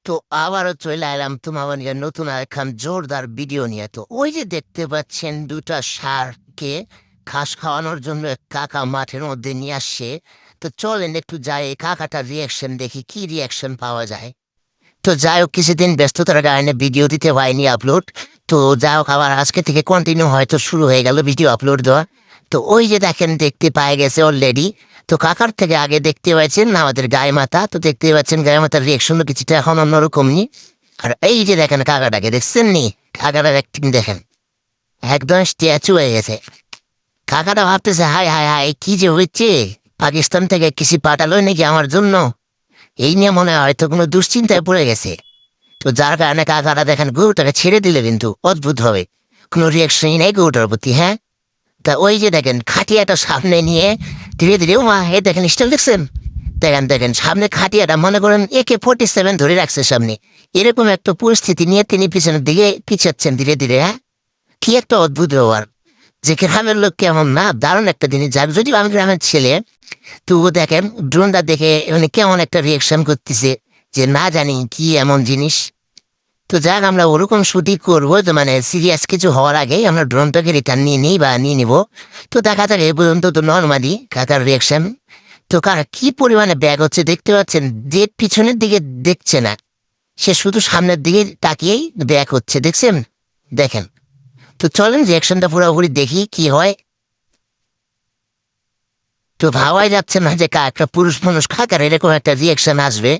তো আবারও চলে এলাম তোমার নিয়ে নতুন একখান জোরদার ভিডিও নিয়ে। তো ওই যে দেখতে পাচ্ছেন দুটা ষাঁড়কে ঘাস খাওয়ানোর জন্য এক কাকা মাঠের মধ্যে নিয়ে আসছে। তো চলেন একটু যাই এই কাকাটার রিয়াকশন দেখি কি রিয়াকশন পাওয়া যায়। তো যাই হোক কিছুদিন ব্যস্ততার কারণে ভিডিও দিতে হয়নি আপলোড। তো যাই হোক আবার আজকে থেকে কন্টিনিউ হয়তো শুরু হয়ে গেল ভিডিও আপলোড দেওয়া। তো ওই যে দেখেন দেখতে পায়ে গেছে অলরেডি। তো কাকার থেকে আগে দেখতে পাচ্ছেন আমাদের গায়ে মাতা, তো দেখতে পাচ্ছেন গায়ে মাতার রিয়াকশন কিছুটা এখন অন্যরকমই। আর এই যে দেখেন কাকাটাকে দেখছেন নি, কাকাটার অ্যাক্টিং দেখেন, একদম স্ট্যাচু হয়ে গেছে। কাকাটা ভাবতেছে হাই হাই হাই কি যে হচ্ছে, পাকিস্তান থেকে কিছু পাঠালো নাকি আমার জন্য। এই নিয়ে মনে হয় হয়তো কোনো দুশ্চিন্তায় পড়ে গেছে। তো যার কারণে কাকাটা দেখেন গরুটাকে ছেড়ে দিলে কিন্তু অদ্ভুত হবে, কোনো রিয়াকশনই নেই গরুটার প্রতি। হ্যাঁ, তা ওই যে দেখেন খাটিয়াটা সামনে নিয়ে ধীরে ধীরে মা হে দেখেন স্টাইল দেখছেন, দেখেন দেখেন সামনে খাটিয়াটা মনে করেন AK-47 ধরে রাখছে সামনে। এরকম একটা পরিস্থিতি নিয়ে তিনি পিছনের দিকে পিছাচ্ছেন ধীরে ধীরে। হ্যাঁ, কি একটা অদ্ভুত ব্যাপার, যে গ্রামের লোক কেমন না, দারুণ একটা জিনিস। যাক যদিও আমি গ্রামের ছেলে, তবুও দেখেন ড্রোনটা দেখে মানে কেমন একটা রিয়েকশন করতেছে, যে না জানি কি এমন জিনিস। তো যাক আমরা ওরকম শুটিং করবো, তো মানে সিরিয়াস কিছু হওয়ার আগেই আমরা ড্রোনটাকে রিটার্ন নিয়ে নিই বা নিয়ে নিবো। তো দেখা যাক এ পর্যন্ত তো নর্মালি কাকার রিয়াকশন। তো কার কি পরিমাণে ব্যাগ হচ্ছে দেখতে পাচ্ছেন, যে পিছনের দিকে দেখছে না, সে শুধু সামনের দিকে তাকিয়েই ব্যাগ হচ্ছে দেখছেন, দেখেন। তো চলেন রিয়াকশনটা পুরোপুরি দেখি কি হয়। তো ভাবাই যাচ্ছে না যে একটা পুরুষ মানুষ কাকার এরকম একটা রিয়াকশন আসবে।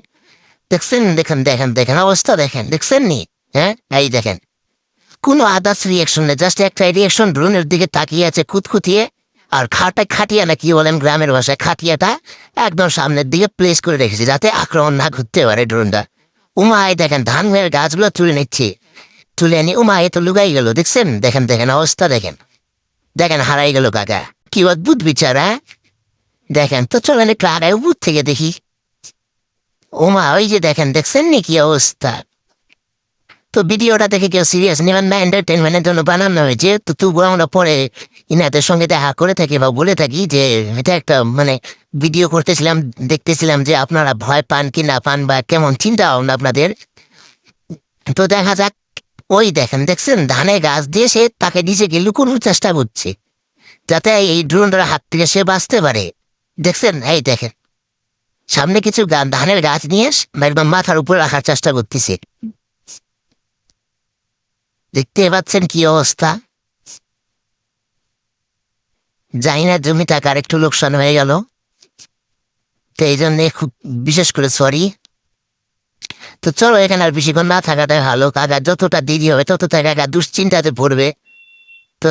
দেখছেন, দেখেন দেখেন দেখেন অবস্থা দেখেন, দেখছেন নি? হ্যাঁ, এই দেখেন কোনো আদার্স রিয়াকশন নেই, জাস্ট একটা রিয়াকশন ড্রোনের দিকে তাকিয়ে আছে খুঁতখুঁতিয়ে। আর খাটিয়া না কি বলেন গ্রামের ভাষায়, খাটিয়াটা একদম সামনের দিকে প্লেস করে রেখেছে যাতে আক্রমণ না করতে পারে ড্রোনটা। উমায় দেখেন ধানের গাছগুলো তুলে নিচ্ছে, তুলে আনি উমায় তো লুকাই গেল দেখছেন, দেখেন দেখেন অবস্থা দেখেন, দেখেন হারাই গেল কাকা। কি অদ্ভুত বিচার, হ্যাঁ দেখেন। তো চলেন একটু আগায় উপর থেকে দেখি। ওমা ওই যে দেখেন দেখছেন নি কি অবস্থা। তো ভিডিওটা দেখে কেউ সিরিয়াস নেবেন না, এন্টারটেনমেন্টের জন্য বানানো হয়েছে। তো তবুও আমরা পরে ইনাদের সঙ্গে দেখা করে থাকি বা বলে থাকি যে এটা একটা মানে ভিডিও করতেছিলাম, দেখতেছিলাম যে আপনারা ভয় পান কি না পান বা কেমন চিন্তা ভাবনা আপনাদের। তো দেখা যাক। ওই দেখেন দেখছেন ধানের গাছ দিয়ে সে তাকে নিজেকে লুকোনোর চেষ্টা করছে, যাতে এই ড্রোনটার হাত থেকে সে বাঁচতে পারে। দেখছেন, এই দেখেন সামনে কিছু ধানের গাছ নিয়ে একদম মাথার উপরে রাখার চেষ্টা করতেছে। দেখতে পাচ্ছেন কি অবস্থা। জানি না জমি টাকার একটু লোকসান হয়ে গেল, তো এই জন্যে খুব বিশেষ করে সরি। তো চলো এখানে আর বেশিক্ষণ না থাকাটাই ভালো, কাকা যতটা দেরি হবে তত কাকা দুশ্চিন্তাতে পড়বে। তো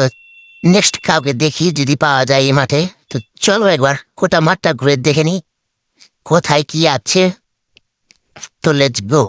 নেক্সট কাউকে দেখি যদি পাওয়া যায় এই মাঠে। তো চলো একবার গোটা মাঠটা ঘুরে দেখে নি কোথায় কি আছে। তো লেটস গো।